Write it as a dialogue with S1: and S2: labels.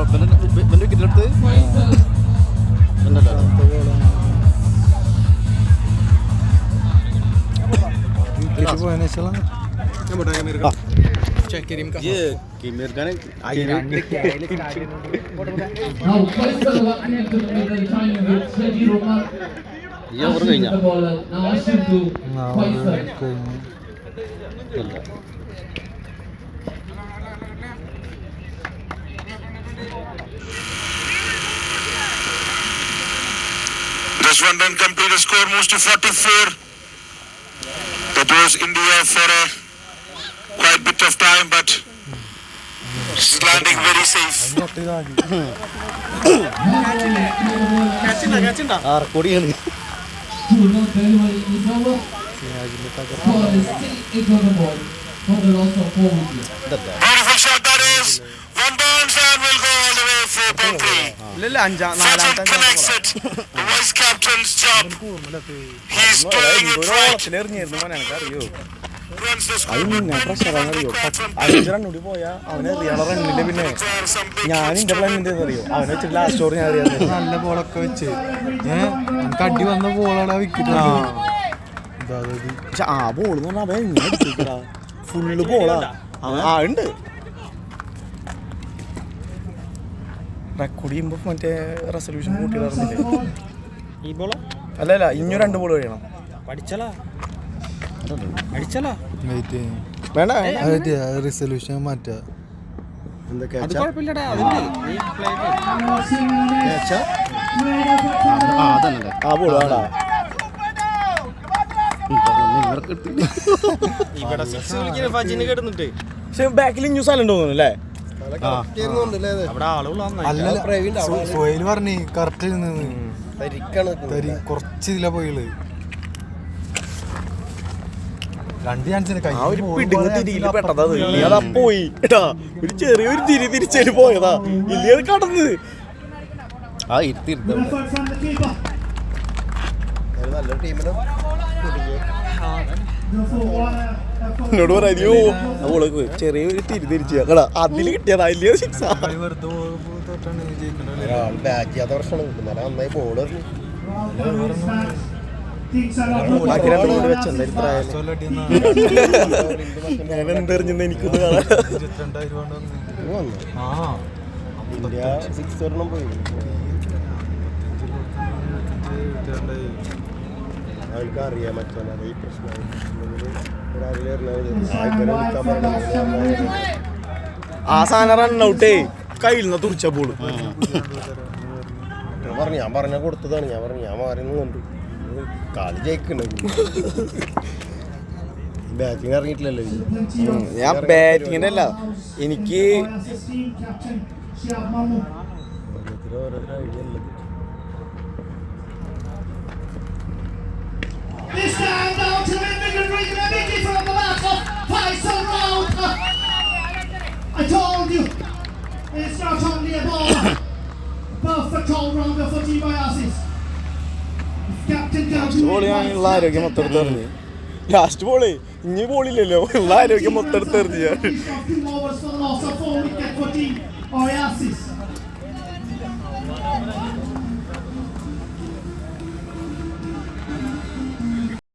S1: വിക്കറ്റിലെടുത്ത്
S2: പോയതിനു ശേഷം
S1: ये कीमेर का ये और കഴിഞ്ഞ
S3: Just one run complete, the score moves to 44. That was India for a quite bit of time, but landing very safe.
S1: കൊടിയാണ്
S3: Beautiful shot that is. One bounce and will go all the way 4.3. Fetchit connects it. The vice captain's job. He's doing it right. Runs the score.
S2: അഞ്ചറണ്ണൂടി പോയാ അവനെ റിയാള റണ്ണിന്റെ പിന്നെ ഞാൻ എന്റെ plan അറിയോ അവനെ വെച്ചിട്ട് last over ഞാൻ അറിയാം നല്ല ബോളൊക്കെ വെച്ച് നമുക്ക് അടി വന്ന ബോളാണ് വിക്കറ്റ് പക്ഷെ ആ ബോൾ എന്ന് പറഞ്ഞാൽ അവൻ എങ്ങനെ അടിച്ചിട്ടാ ഫുള്ള് ബോളാ ആ ഉണ്ട് റെക്കോർഡ് ചെയ്യുമ്പോ മറ്റേ റെസൊല്യൂഷൻ കൂട്ടിയിടാറുന്നില്ലേ ഈ ബോളോ അല്ല ഇനി 2 ബോൾ കഴിയണം പഠിച്ചലാ വേണ്ട റിസൊല്യൂഷൻ മാറ്റാ പക്ഷെ ബാക്കിൽ ഇഞ്ഞു സ്ഥലം തോന്നുന്നു അല്ലേ സോയിൽ പറഞ്ഞേ കറക്റ്റ് കുറച്ച് ഇതിലാ പോയുള്ളത് 2 ചാൻസിന് പെട്ടതാ പോയി കേട്ടാ ഒരു ചെറിയൊരു തിരിച്ചേരി പോയതാ ഇല്ല കടന്നത്
S1: ആ ഇരുത്തിരുത്ത
S2: നല്ലൊരു ടീമിന് എന്നോട് പറയാ അവളൊക്കെ ചെറിയൊരു തിരിച്ചു കടാ അതില് കിട്ടിയതാ ഇല്ല സിക്സ് ബാറ്റ് ചെയ്യാത്ത പ്രശ്നമാണ് നന്നായി ബോളർ ഞാൻ എന്തെറിഞ്ഞെന്ന് എനിക്കൊന്ന് കാണാൻ
S4: അറിയാം മറ്റേ ഈ പ്രശ്നം
S2: ആ സാധനം റണ്ണൗട്ടേ കയ്യിൽ നിന്ന് തുറിച്ച ബോള്
S4: ഞാൻ പറഞ്ഞ കൊടുത്തതാണ് ഞാൻ മാറുന്നുണ്ട് കളി ജയിക്കുന്നുണ്ട് ബാറ്റിംഗ് ഇറങ്ങിയിട്ടില്ലല്ലോ
S2: ഞാൻ ബാറ്റിങ്ങിന്റെ അല്ല എനിക്ക്
S5: This time down to the middle ring, and Mickey from the back of Tyson Round. I told you, it's not only a ball. Perfect all-rounder for Team Biosis. Captain
S2: ഉള്ള ആരോഗ്യം മൊത്തം എടുത്ത് എറിഞ്ഞ് ലാസ്റ്റ് ബോള് ഇനി ബോളില്ലല്ലോ ഉള്ള ആരോഗ്യം മൊത്തം എടുത്ത് എറിഞ്ഞ്